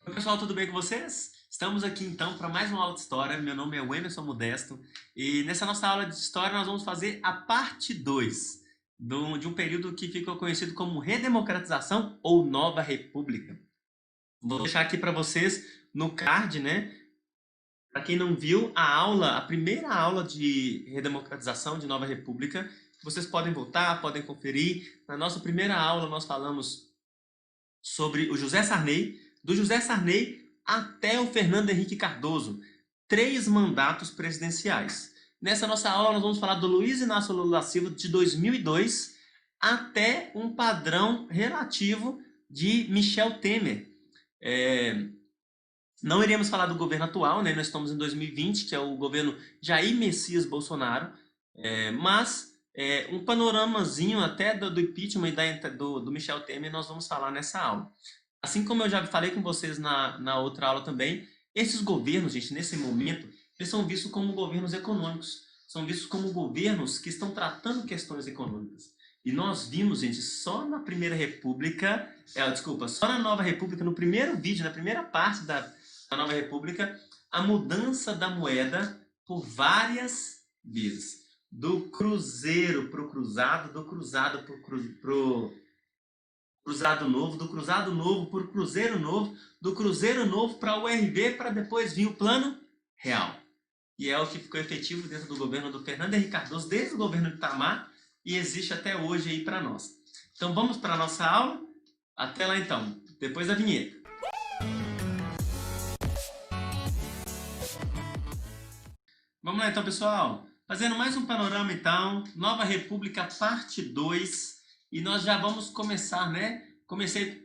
Oi, pessoal, tudo bem com vocês? Estamos aqui então para mais uma aula de história. Meu nome é Wenderson Modesto e nessa nossa aula de história nós vamos fazer a parte 2 de um período que ficou conhecido como redemocratização ou Nova República. Vou deixar aqui para vocês no card, né? Para quem não viu a aula, a primeira aula de redemocratização de Nova República, vocês podem voltar, podem conferir. Na nossa primeira aula nós falamos sobre o José Sarney, do José Sarney até o Fernando Henrique Cardoso, 3 mandatos presidenciais. Nessa nossa aula nós vamos falar do Luiz Inácio Lula da Silva de 2002 até um padrão relativo de Michel Temer. Não iremos falar do governo atual, né? Nós estamos em 2020, que é o governo Jair Messias Bolsonaro, mas um panoramazinho até do impeachment e do Michel Temer nós vamos falar nessa aula. Assim como eu já falei com vocês na outra aula também, esses governos, gente, nesse momento, eles são vistos como governos econômicos, são vistos como governos que estão tratando questões econômicas. E nós vimos, gente, só na Primeira República, só na Nova República, no primeiro vídeo, na primeira parte da Nova República, a mudança da moeda por várias vezes. Do cruzeiro para o cruzado, do cruzado para o cruzado novo, do cruzado novo para o cruzeiro novo, do cruzeiro novo para o URV, para depois vir o plano real. E é o que ficou efetivo dentro do governo do Fernando Henrique Cardoso, desde o governo de Itamar, e existe até hoje aí para nós. Então vamos para a nossa aula? Até lá então, depois da vinheta. Vamos lá então, pessoal. Fazendo mais um panorama então, Nova República parte 2, e nós já vamos começar, né?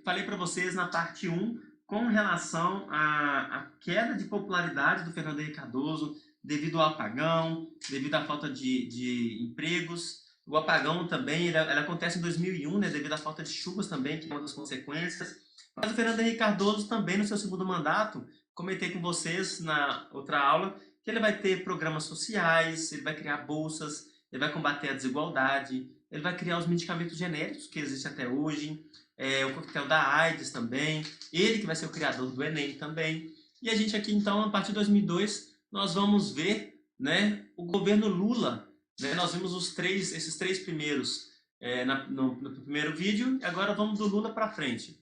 Falei para vocês na parte 1 com relação à queda de popularidade do Fernando Henrique Cardoso devido ao apagão, devido à falta de empregos. O apagão também, ele acontece em 2001, né, devido à falta de chuvas também, que é uma das consequências. Mas o Fernando Henrique Cardoso também, no seu segundo mandato, comentei com vocês na outra aula, que ele vai ter programas sociais, ele vai criar bolsas, ele vai combater a desigualdade, ele vai criar os medicamentos genéricos que existem até hoje, o coquetel da AIDS também, ele que vai ser o criador do Enem também. E a gente aqui, então, a partir de 2002, nós vamos ver, né, o governo Lula. Né? Nós vimos esses três primeiros no primeiro vídeo, e agora vamos do Lula para frente.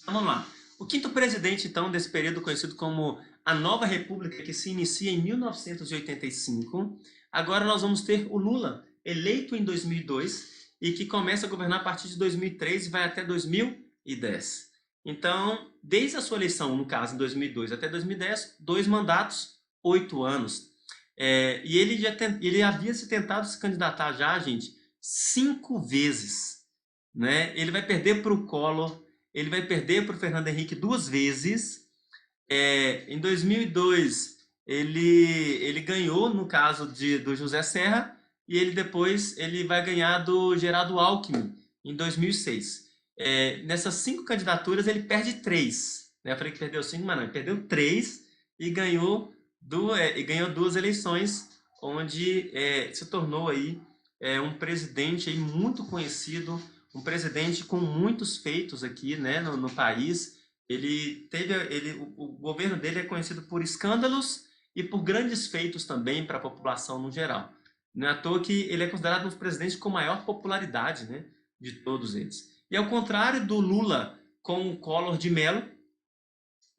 Então vamos lá. O quinto presidente, então, desse período conhecido como a Nova República, que se inicia em 1985. Agora nós vamos ter o Lula, eleito em 2002 e que começa a governar a partir de 2003 e vai até 2010. Então, desde a sua eleição, no caso, em 2002 até 2010, 2 mandatos, 8 anos. E ele havia tentado se candidatar já, gente, 5 vezes. Né? Ele vai perder para o Collor, ele vai perder para o Fernando Henrique 2 vezes. Em 2002, ele ganhou, no caso do José Serra, e ele vai ganhar do Geraldo Alckmin em 2006. Nessas 5 candidaturas, ele perde 3. Né? Eu falei que perdeu 5, mas não, ele perdeu 3 e ganhou 2 eleições, onde se tornou aí um presidente aí muito conhecido, um presidente com muitos feitos aqui, né, no país. O governo dele é conhecido por escândalos e por grandes feitos também para a população no geral. Não é à toa que ele é considerado um dos presidentes com maior popularidade, né, de todos eles. E ao contrário do Lula com o Collor de Mello,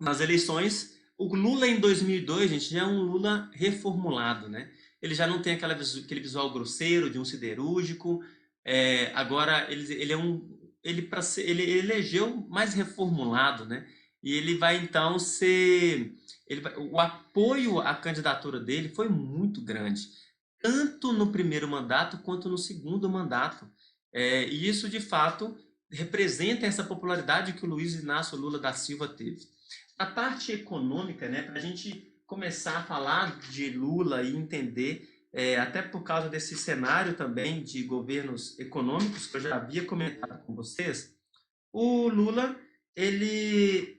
nas eleições, o Lula em 2002, gente, já é um Lula reformulado, né? Ele já não tem aquele visual grosseiro de um siderúrgico. Agora ele elegeu mais reformulado, né? E ele vai então o apoio à candidatura dele foi muito grande, tanto no primeiro mandato quanto no segundo mandato. E isso de fato representa essa popularidade que o Luiz Inácio Lula da Silva teve. A parte econômica, né, para a gente começar a falar de Lula e entender, até por causa desse cenário também de governos econômicos que eu já havia comentado com vocês, o Lula ele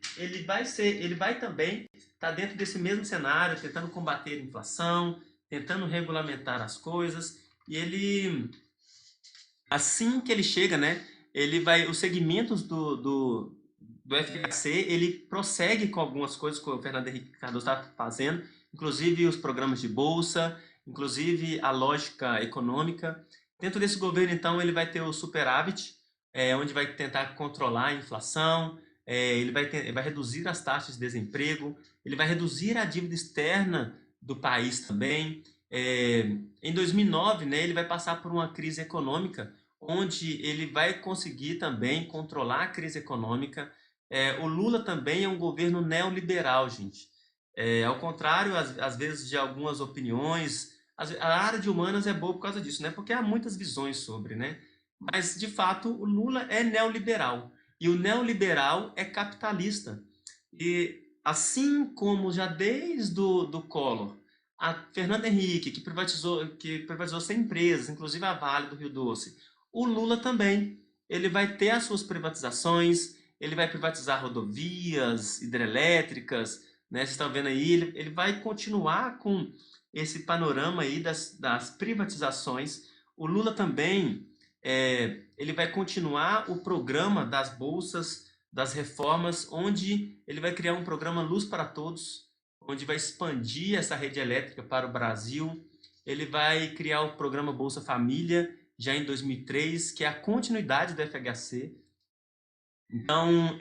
vai também estar dentro desse mesmo cenário, tentando combater a inflação, tentando regulamentar as coisas, e ele, assim que ele chega, né, os segmentos do FHC, ele prossegue com algumas coisas que o Fernando Henrique Cardoso está fazendo, inclusive os programas de bolsa, inclusive a lógica econômica. Dentro desse governo, então, ele vai ter o superávit, onde vai tentar controlar a inflação, ele vai reduzir as taxas de desemprego, ele vai reduzir a dívida externa do país também. Em 2009, né, ele vai passar por uma crise econômica, onde ele vai conseguir também controlar a crise econômica. O Lula também é um governo neoliberal, gente. Ao contrário, às vezes, de algumas opiniões, a área de humanas é boa por causa disso, né? Porque há muitas visões sobre, né? Mas, de fato, o Lula é neoliberal. E o neoliberal é capitalista. E assim como já desde do Collor, a Fernando Henrique, que privatizou 100 empresas, inclusive a Vale do Rio Doce, o Lula também. Ele vai ter as suas privatizações, ele vai privatizar rodovias, hidrelétricas, né? Vocês estão vendo aí, ele vai continuar com esse panorama aí das privatizações. O Lula também, ele vai continuar o programa das bolsas, das reformas, onde ele vai criar um programa Luz para Todos, onde vai expandir essa rede elétrica para o Brasil. Ele vai criar o programa Bolsa Família, já em 2003, que é a continuidade do FHC. Então,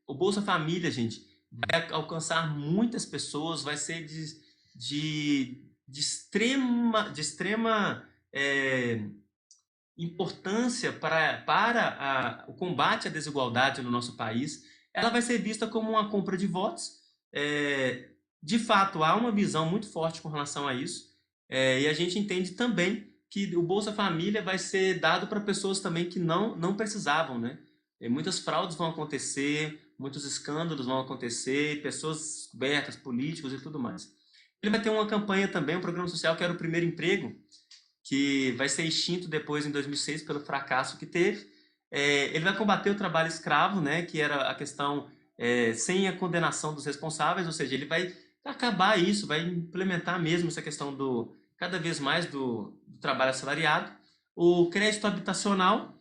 o Bolsa Família, gente, vai alcançar muitas pessoas, vai ser de extrema importância para o combate à desigualdade no nosso país. Ela vai ser vista como uma compra de votos. De fato, há uma visão muito forte com relação a isso, e a gente entende também que o Bolsa Família vai ser dado para pessoas também que não precisavam, né? Muitas fraudes vão acontecer, muitos escândalos vão acontecer, pessoas descobertas, políticos e tudo mais. Ele vai ter uma campanha também, um programa social que era o Primeiro Emprego, que vai ser extinto depois em 2006 pelo fracasso que teve. Ele vai combater o trabalho escravo, né, que era a questão sem a condenação dos responsáveis, ou seja, ele vai acabar isso, vai implementar mesmo essa questão cada vez mais do trabalho assalariado. O crédito habitacional,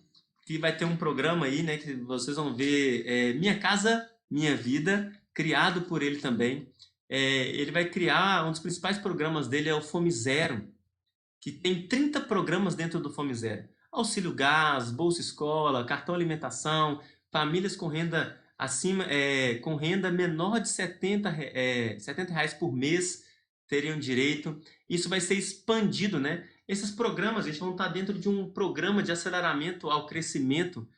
que vai ter um programa aí, né, que vocês vão ver, Minha Casa, Minha Vida, criado por ele também. Ele vai criar, um dos principais programas dele é o Fome Zero, que tem 30 programas dentro do Fome Zero. Auxílio Gás, Bolsa Escola, cartão alimentação, famílias com renda com renda menor de R$ 70 por mês teriam direito. Isso vai ser expandido, né? Esses programas, eles vão estar dentro de um programa de aceleramento ao crescimento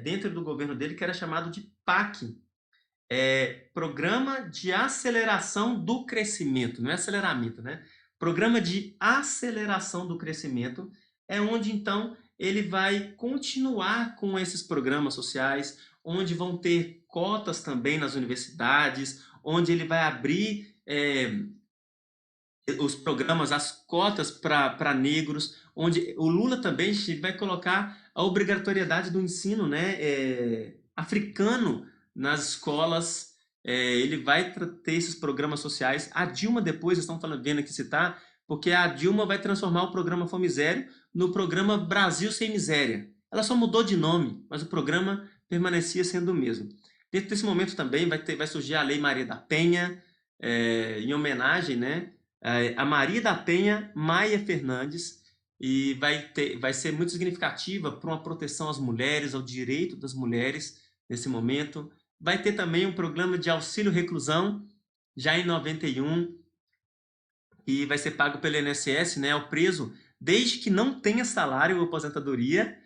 dentro do governo dele, que era chamado de PAC. Programa de Aceleração do Crescimento, não é aceleramento, né? Programa de Aceleração do Crescimento é onde, então, ele vai continuar com esses programas sociais, onde vão ter cotas também nas universidades, onde ele vai abrir os programas, as cotas para negros, onde o Lula também vai colocar a obrigatoriedade do ensino, né, africano nas escolas. Ele vai ter esses programas sociais. A Dilma depois, estão vendo aqui citar, porque a Dilma vai transformar o programa Fome Zero no programa Brasil Sem Miséria. Ela só mudou de nome, mas o programa permanecia sendo o mesmo. Dentro desse momento também vai surgir a Lei Maria da Penha, em homenagem, né, a Maria da Penha Maia Fernandes, e vai ser muito significativa para uma proteção às mulheres, ao direito das mulheres nesse momento. Vai ter também um programa de auxílio reclusão, já em 91, e vai ser pago pelo INSS, né, ao preso, desde que não tenha salário ou aposentadoria.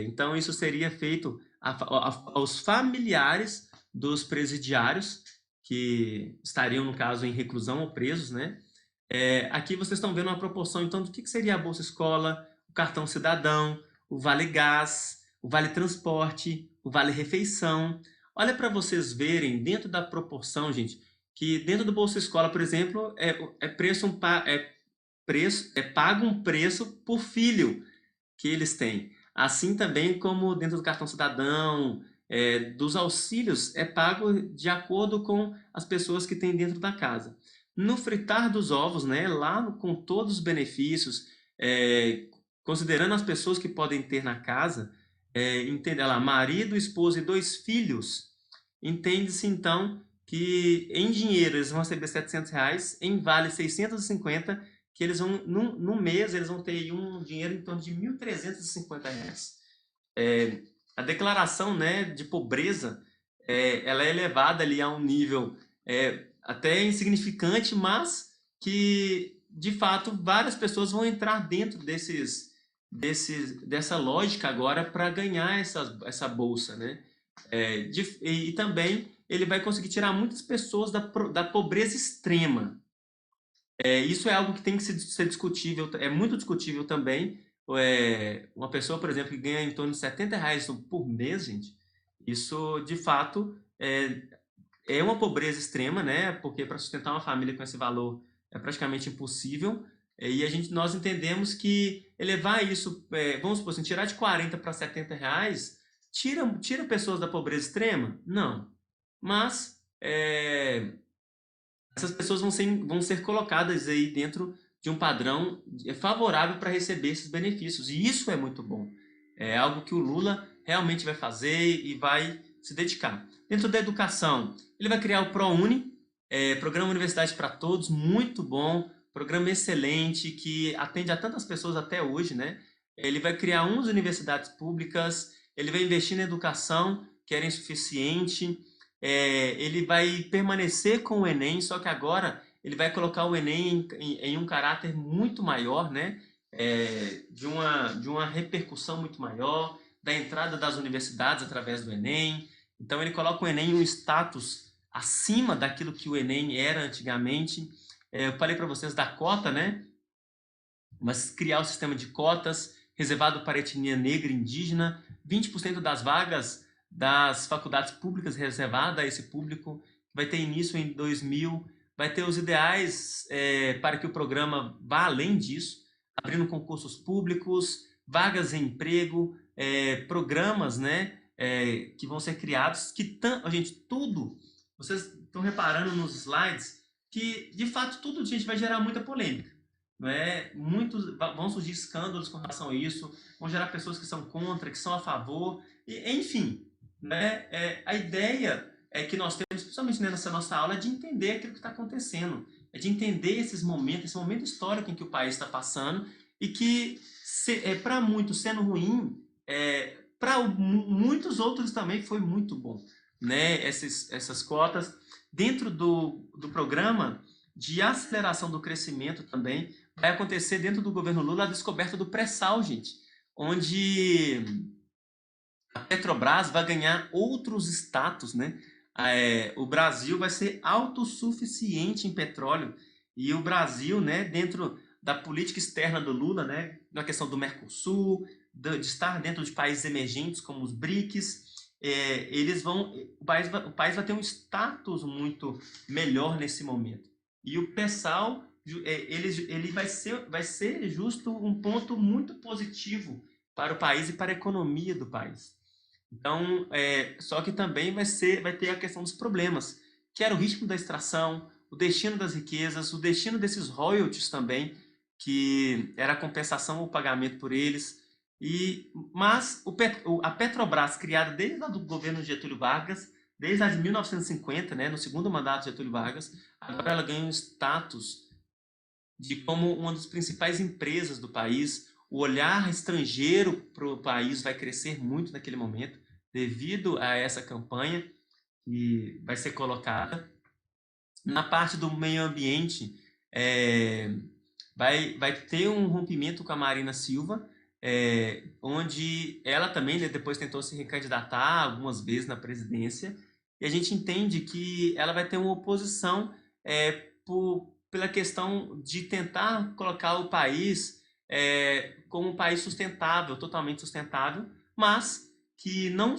Então, isso seria feito aos familiares dos presidiários, que estariam, no caso, em reclusão ou presos, né? Aqui vocês estão vendo uma proporção, então, do que seria a Bolsa Escola, o Cartão Cidadão, o Vale Gás, o Vale Transporte, o Vale Refeição. Olha para vocês verem, dentro da proporção, gente, que dentro do Bolsa Escola, por exemplo, pago um preço por filho que eles têm. Assim também como dentro do Cartão Cidadão, dos auxílios, é pago de acordo com as pessoas que têm dentro da casa. No fritar dos ovos, né, lá com todos os benefícios, considerando as pessoas que podem ter na casa, entende lá, marido, esposa e 2 filhos, entende-se então que em dinheiro eles vão receber R$ 700, em vale 650, que eles vão, no mês, eles vão ter aí um dinheiro em torno de R$ 1.350. A declaração, né, de pobreza, ela é elevada ali a um nível até insignificante, mas que, de fato, várias pessoas vão entrar dentro dessa lógica agora para ganhar essa bolsa, né? E também ele vai conseguir tirar muitas pessoas da pobreza extrema. Isso é algo que tem que ser discutível, é muito discutível também. Uma pessoa, por exemplo, que ganha em torno de R$ 70 por mês, gente, isso de fato é uma pobreza extrema, né? Porque para sustentar uma família com esse valor é praticamente impossível. E nós entendemos que elevar isso, vamos supor assim, tirar de 40 para R$ 70, tira pessoas da pobreza extrema? Não. Mas essas pessoas vão ser colocadas aí dentro de um padrão favorável para receber esses benefícios. E isso é muito bom. É algo que o Lula realmente vai fazer e vai se dedicar. Dentro da educação, ele vai criar o ProUni, Programa Universidade para Todos, muito bom, programa excelente, que atende a tantas pessoas até hoje, né? Ele vai criar 11 universidades públicas, ele vai investir na educação, que era insuficiente, ele vai permanecer com o Enem, só que agora ele vai colocar o Enem em um caráter muito maior, né? De uma repercussão muito maior, da entrada das universidades através do Enem. Então ele coloca o Enem em um status acima daquilo que o Enem era antigamente. Eu falei para vocês da cota, né? Mas criar o sistema de cotas reservado para a etnia negra e indígena, 20% das vagas das faculdades públicas reservada a esse público, vai ter início em 2000, vai ter os ideais para que o programa vá além disso, abrindo concursos públicos, vagas em emprego, programas, né, que vão ser criados, gente, tudo, vocês estão reparando nos slides, que de fato tudo, gente, vai gerar muita polêmica. Não é? Vão surgir escândalos com relação a isso, vão gerar pessoas que são contra, que são a favor, enfim, né? A ideia é que nós temos, principalmente nessa nossa aula, é de entender aquilo que está acontecendo, é de entender esses momentos, esse momento histórico em que o país está passando e que, para muitos sendo ruim, para muitos outros também foi muito bom, né? Essas cotas dentro do programa de aceleração do crescimento também vai acontecer dentro do governo Lula a descoberta do pré-sal, gente, onde a Petrobras vai ganhar outros status, né? O Brasil vai ser autossuficiente em petróleo e o Brasil, né, dentro da política externa do Lula, né, na questão do Mercosul, de estar dentro de países emergentes como os BRICS, o país vai ter um status muito melhor nesse momento. E o pré-sal ele vai ser justo um ponto muito positivo para o país e para a economia do país. Então, só que também vai ter a questão dos problemas, que era o ritmo da extração, o destino das riquezas, o destino desses royalties também, que era a compensação ou pagamento por eles. Mas a Petrobras, criada desde lá do governo Getúlio Vargas, desde lá de 1950, né, no segundo mandato de Getúlio Vargas, agora ela ganha um status de como uma das principais empresas do país. O olhar estrangeiro para o país vai crescer muito naquele momento, devido a essa campanha que vai ser colocada. Na parte do meio ambiente, vai ter um rompimento com a Marina Silva, onde ela também, né, depois tentou se recandidatar algumas vezes na presidência, e a gente entende que ela vai ter uma oposição pela questão de tentar colocar o país como um país sustentável, totalmente sustentável, mas que não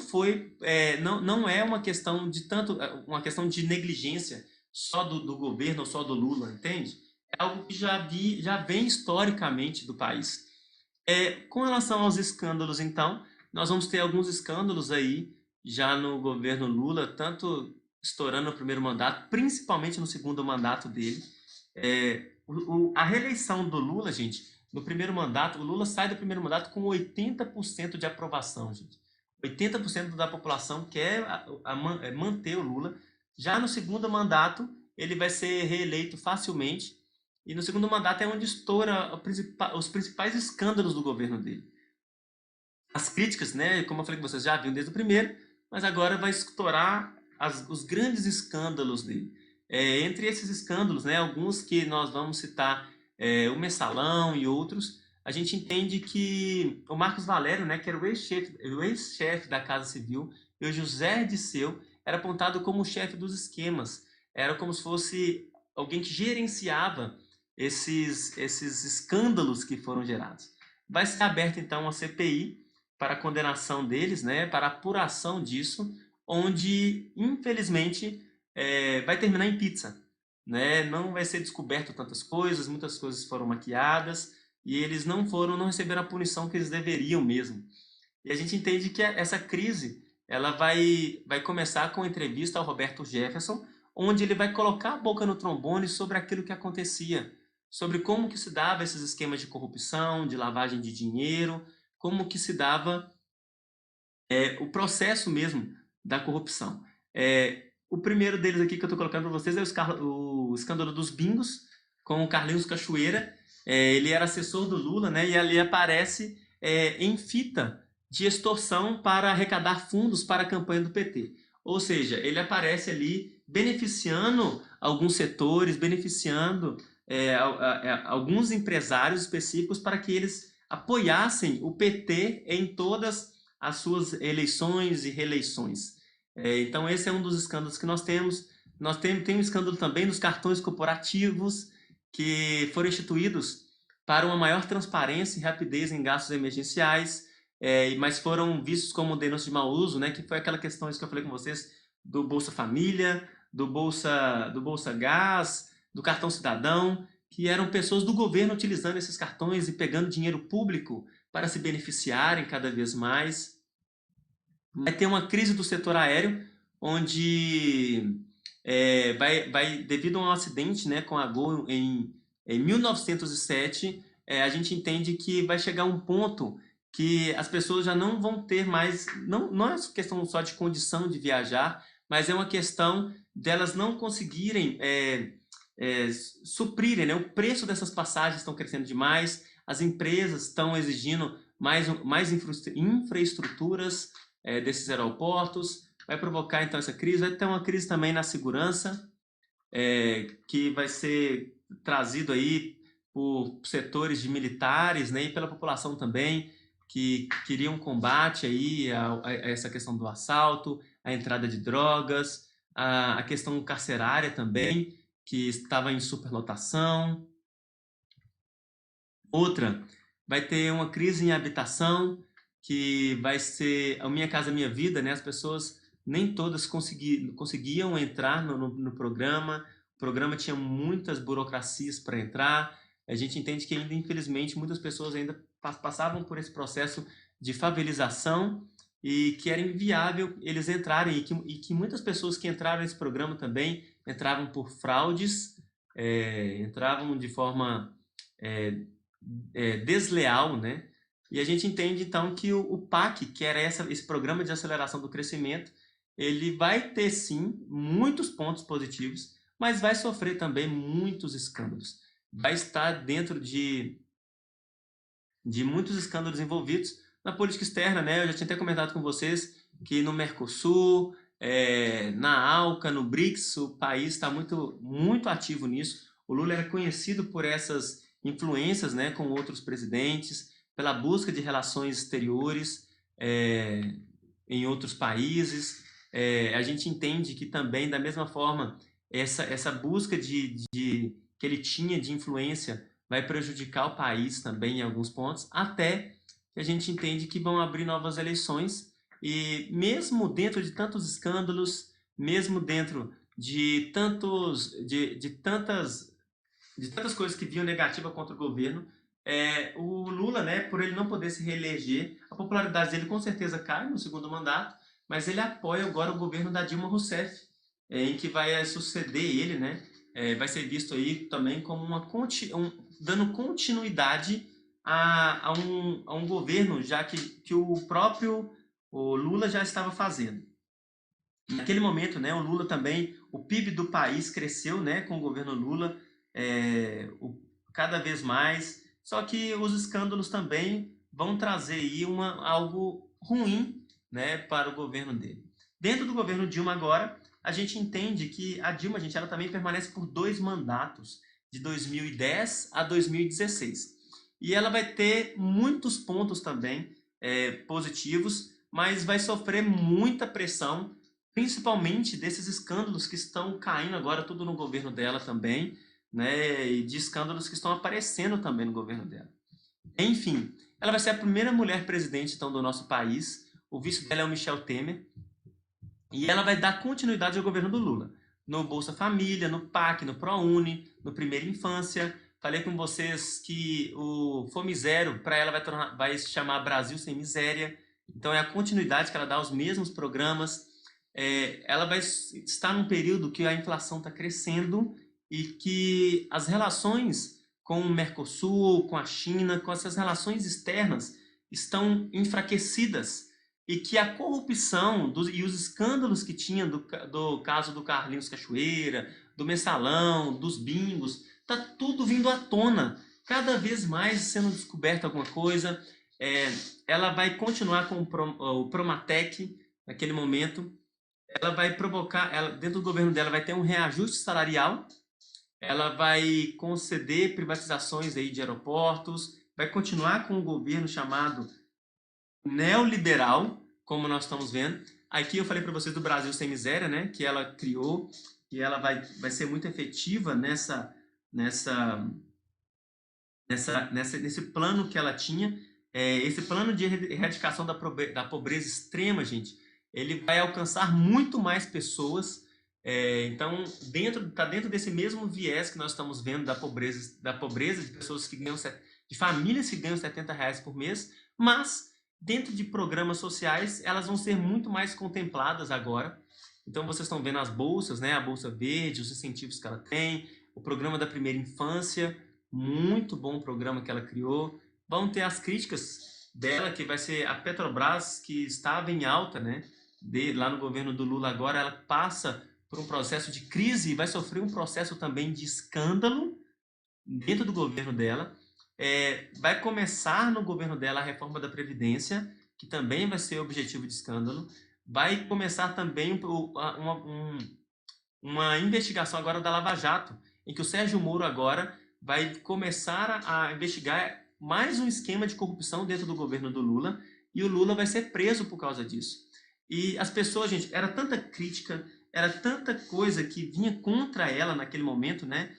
é uma questão uma questão de negligência só do governo ou só do Lula, entende? É algo que já vem historicamente do país. Com relação aos escândalos, então, nós vamos ter alguns escândalos aí já no governo Lula, tanto estourando no primeiro mandato, principalmente no segundo mandato dele. A reeleição do Lula, gente, no primeiro mandato, o Lula sai do primeiro mandato com 80% de aprovação, gente. 80% da população quer manter o Lula. Já no segundo mandato, ele vai ser reeleito facilmente. E no segundo mandato é onde estoura os principais escândalos do governo dele. As críticas, né, como eu falei que vocês já viram desde o primeiro, mas agora vai estourar os grandes escândalos dele. Entre esses escândalos, né, alguns que nós vamos citar, o Mensalão e outros, a gente entende que o Marcos Valério, né, que era o ex-chefe da Casa Civil, e o José Disseu, era apontado como o chefe dos esquemas. Era como se fosse alguém que gerenciava esses escândalos que foram gerados. Vai ser aberta, então, uma CPI para a condenação deles, né, para a apuração disso, onde, infelizmente, vai terminar em pizza. Né? Não vai ser descoberto tantas coisas, muitas coisas foram maquiadas, e eles não receberam a punição que eles deveriam mesmo. E a gente entende que essa crise ela vai começar com a entrevista ao Roberto Jefferson, onde ele vai colocar a boca no trombone sobre aquilo que acontecia, sobre como que se dava esses esquemas de corrupção, de lavagem de dinheiro, como que se dava o processo mesmo da corrupção. O primeiro deles aqui que eu estou colocando para vocês é o escândalo dos bingos, com o Carlinhos Cachoeira. Ele era assessor do Lula, né, e ali aparece em fita de extorsão para arrecadar fundos para a campanha do PT. Ou seja, ele aparece ali beneficiando alguns setores, beneficiando alguns empresários específicos para que eles apoiassem o PT em todas as suas eleições e reeleições. Então, esse é um dos escândalos que nós temos. Nós temos um escândalo também dos cartões corporativos, que foram instituídos para uma maior transparência e rapidez em gastos emergenciais, mas foram vistos como denúncia de mau uso, né, que foi aquela questão que eu falei com vocês, do Bolsa Família, do Bolsa Gás, do Cartão Cidadão, que eram pessoas do governo utilizando esses cartões e pegando dinheiro público para se beneficiarem cada vez mais. Vai ter uma crise do setor aéreo, onde devido a um acidente, né, com a Gol em 1907, a gente entende que vai chegar um ponto que as pessoas já não vão ter mais, não é questão só de condição de viajar, mas é uma questão delas não conseguirem suprirem, né? O preço dessas passagens estão crescendo demais, as empresas estão exigindo mais infraestruturas desses aeroportos, vai provocar então essa crise, vai ter uma crise também na segurança, que vai ser trazido aí por setores de militares, né, e pela população também, que queriam combate aí a essa questão do assalto, a entrada de drogas, a questão carcerária também, que estava em superlotação. Outra, vai ter uma crise em habitação, que vai ser a Minha Casa Minha Vida, né? As pessoas nem todas conseguiam entrar no programa, o programa tinha muitas burocracias para entrar. A gente entende que ainda, infelizmente, muitas pessoas ainda passavam por esse processo de favelização e que era inviável eles entrarem, e que muitas pessoas que entraram nesse programa também entravam por fraudes, entravam de forma desleal, né? E a gente entende, então, que o PAC, que era esse Programa de Aceleração do Crescimento, ele vai ter, sim, muitos pontos positivos, mas vai sofrer também muitos escândalos. Vai estar dentro de muitos escândalos envolvidos na política externa, né? Eu já tinha até comentado com vocês que no Mercosul, na ALCA, no BRICS, o país está muito, muito ativo nisso. O Lula era conhecido por essas influências, né, com outros presidentes, pela busca de relações exteriores em outros países. A gente entende que também, da mesma forma, essa busca que ele tinha de influência vai prejudicar o país também em alguns pontos, até que a gente entende que vão abrir novas eleições, e mesmo dentro de tantos escândalos, mesmo dentro de tantas coisas que vinham negativa contra o governo, o Lula, né, por ele não poder se reeleger, a popularidade dele com certeza cai no segundo mandato, mas ele apoia agora o governo da Dilma Rousseff, em que vai suceder ele, né, vai ser visto aí também como dando continuidade a um governo, já que o próprio o Lula já estava fazendo. Naquele momento, né, o Lula também, o PIB do país cresceu, né, com o governo Lula, cada vez mais. Só que os escândalos também vão trazer aí algo ruim, né, para o governo dele. Dentro do governo Dilma agora, a gente entende que a Dilma, gente, ela também permanece por 2 mandatos, de 2010 a 2016. E ela vai ter muitos pontos também positivos, mas vai sofrer muita pressão, principalmente desses escândalos que estão caindo agora tudo no governo dela também, né, e de escândalos que estão aparecendo também no governo dela. Enfim, ela vai ser a primeira mulher presidente então do nosso país. O vice dela é o Michel Temer. E ela vai dar continuidade ao governo do Lula. No Bolsa Família, no PAC, no ProUni, no Primeira Infância. Falei com vocês que o Fome Zero, para ela, vai se chamar Brasil Sem Miséria. Então é a continuidade que ela dá aos mesmos programas. Ela vai estar num período que a inflação está crescendo e que as relações com o Mercosul, com a China, com essas relações externas estão enfraquecidas e que a corrupção e os escândalos que tinha do caso do Carlinhos Cachoeira, do Mensalão, dos bingos, tá tudo vindo à tona, cada vez mais sendo descoberta alguma coisa. Ela vai continuar com o Promatec naquele momento. Ela vai provocar, dentro do governo dela vai ter um reajuste salarial, ela vai conceder privatizações aí de aeroportos, vai continuar com um governo chamado neoliberal, como nós estamos vendo. Aqui eu falei para vocês do Brasil Sem Miséria, né, que ela criou, e ela vai ser muito efetiva nesse plano que ela tinha. Esse plano de erradicação da pobreza extrema, gente, ele vai alcançar muito mais pessoas. Então, está dentro desse mesmo viés que nós estamos vendo da pobreza de pessoas que ganham, de famílias que ganham R$ 70 por mês, mas dentro de programas sociais, elas vão ser muito mais contempladas agora. Então, vocês estão vendo as bolsas, né? A Bolsa Verde, os incentivos que ela tem, o programa da Primeira Infância, muito bom programa que ela criou. Vão ter as críticas dela, que vai ser a Petrobras, que estava em alta, né? Lá no governo do Lula agora, ela passa por um processo de crise e vai sofrer um processo também de escândalo dentro do governo dela. Vai começar no governo dela a reforma da Previdência, que também vai ser objetivo de escândalo. Vai começar também uma investigação agora da Lava Jato, em que o Sérgio Moro agora vai começar a investigar mais um esquema de corrupção dentro do governo do Lula, e o Lula vai ser preso por causa disso. E as pessoas, gente, era tanta crítica, era tanta coisa que vinha contra ela naquele momento, né?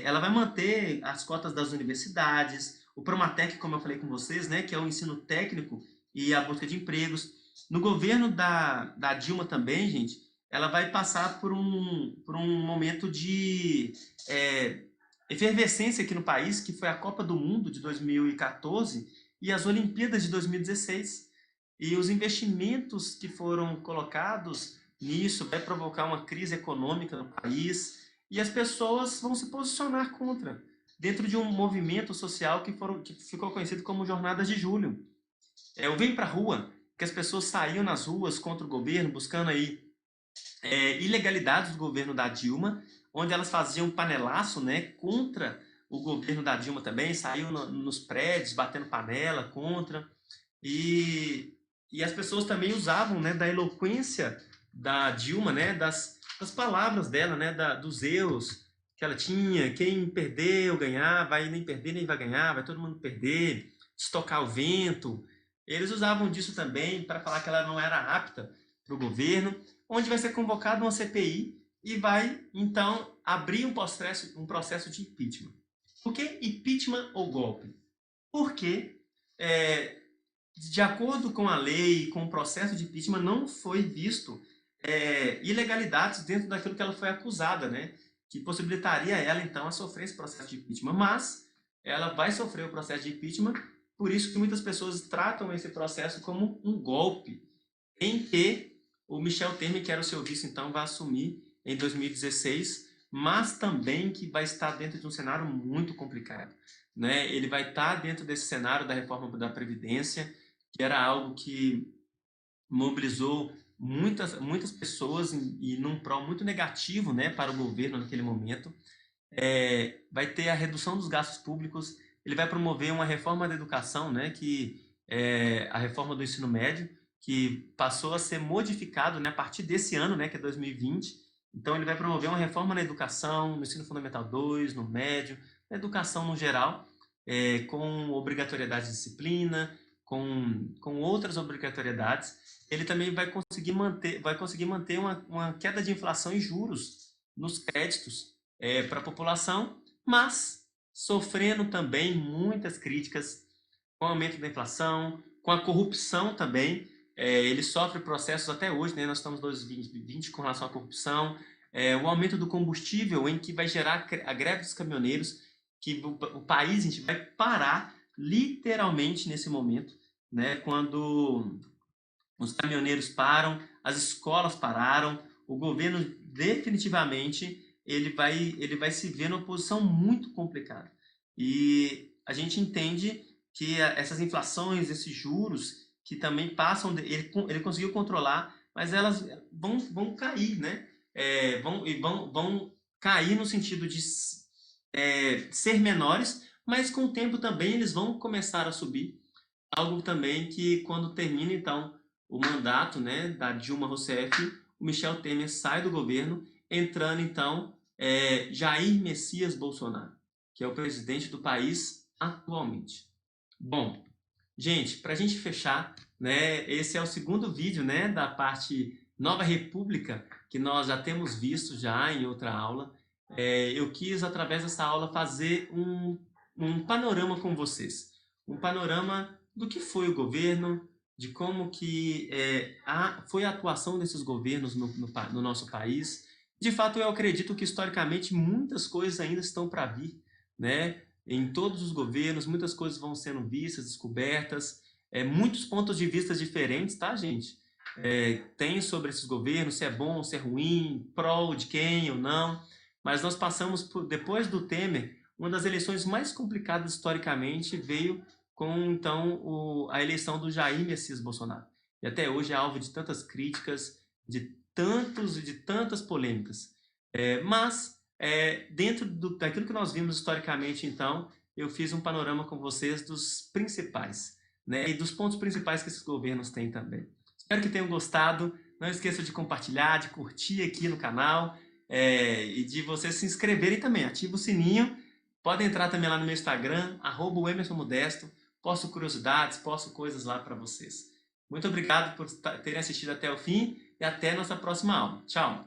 Ela vai manter as cotas das universidades, o Promatec, como eu falei com vocês, né, que é o ensino técnico e a busca de empregos. No governo da Dilma também, gente, ela vai passar por um momento de efervescência aqui no país, que foi a Copa do Mundo de 2014 e as Olimpíadas de 2016. E os investimentos que foram colocados nisso vai provocar uma crise econômica no país, e as pessoas vão se posicionar contra, dentro de um movimento social que ficou conhecido como Jornadas de Julho. O Vem Pra Rua, que as pessoas saíam nas ruas contra o governo, buscando aí ilegalidades do governo da Dilma, onde elas faziam panelaço, né, contra o governo da Dilma também, saíam nos prédios batendo panela contra, e as pessoas também usavam, né, da eloquência da Dilma, né, das palavras dela, né, dos erros que ela tinha. Quem perdeu, ganhar, vai nem perder nem vai ganhar, vai todo mundo perder, estocar o vento. Eles usavam disso também para falar que ela não era apta para o governo, onde vai ser convocada uma CPI e vai, então, abrir um processo de impeachment. Por que impeachment ou golpe? Porque, de acordo com a lei, com o processo de impeachment, não foi visto ilegalidades dentro daquilo que ela foi acusada, né? Que possibilitaria ela, então, a sofrer esse processo de impeachment. Mas ela vai sofrer o processo de impeachment, por isso que muitas pessoas tratam esse processo como um golpe, em que o Michel Temer, que era o seu vice, então, vai assumir em 2016, mas também que vai estar dentro de um cenário muito complicado, né? Ele vai estar dentro desse cenário da reforma da Previdência, que era algo que mobilizou muitas pessoas e num prol muito negativo, né, para o governo naquele momento. Vai ter a redução dos gastos públicos, ele vai promover uma reforma da educação, né, que é a reforma do ensino médio, que passou a ser modificado, né, a partir desse ano, né, que é 2020. Então, ele vai promover uma reforma na educação, no ensino fundamental 2, no médio, na educação no geral, com obrigatoriedade de disciplina, com outras obrigatoriedades. Ele também vai conseguir manter uma queda de inflação e juros nos créditos para a população, mas sofrendo também muitas críticas com o aumento da inflação, com a corrupção também. Ele sofre processos até hoje, né? Nós estamos em 2020 com relação à corrupção, o aumento do combustível, em que vai gerar a greve dos caminhoneiros, que o país, a gente vai parar literalmente nesse momento, né? Quando os caminhoneiros param, as escolas pararam, o governo definitivamente ele vai se ver numa posição muito complicada. E a gente entende que essas inflações, esses juros, que também passam, ele conseguiu controlar, mas elas vão cair, né? Vão cair no sentido de ser menores, mas com o tempo também eles vão começar a subir. Algo também que quando termina, então, o mandato, né, da Dilma Rousseff, o Michel Temer sai do governo, entrando, então, Jair Messias Bolsonaro, que é o presidente do país atualmente. Bom, gente, para a gente fechar, né, esse é o segundo vídeo, né, da parte Nova República, que nós já temos visto já em outra aula. Eu quis, através dessa aula, fazer um panorama com vocês. Um panorama do que foi o governo, de como que foi a atuação desses governos no nosso país. De fato, eu acredito que, historicamente, muitas coisas ainda estão para vir, né? Em todos os governos, muitas coisas vão sendo vistas, descobertas, muitos pontos de vista diferentes, tá, gente? Tem sobre esses governos, se é bom, se é ruim, prol de quem ou não, mas nós passamos, depois do Temer, uma das eleições mais complicadas historicamente veio com, então, a eleição do Jair Messias Bolsonaro. E até hoje é alvo de tantas críticas, de tantas polêmicas. Mas, dentro daquilo que nós vimos historicamente, então, eu fiz um panorama com vocês dos principais, né, e dos pontos principais que esses governos têm também. Espero que tenham gostado. Não esqueça de compartilhar, de curtir aqui no canal, e de vocês se inscreverem também. Ativa o sininho. Podem entrar também lá no meu Instagram, @emersonmodesto. Posto curiosidades, posto coisas lá para vocês. Muito obrigado por terem assistido até o fim e até a nossa próxima aula. Tchau!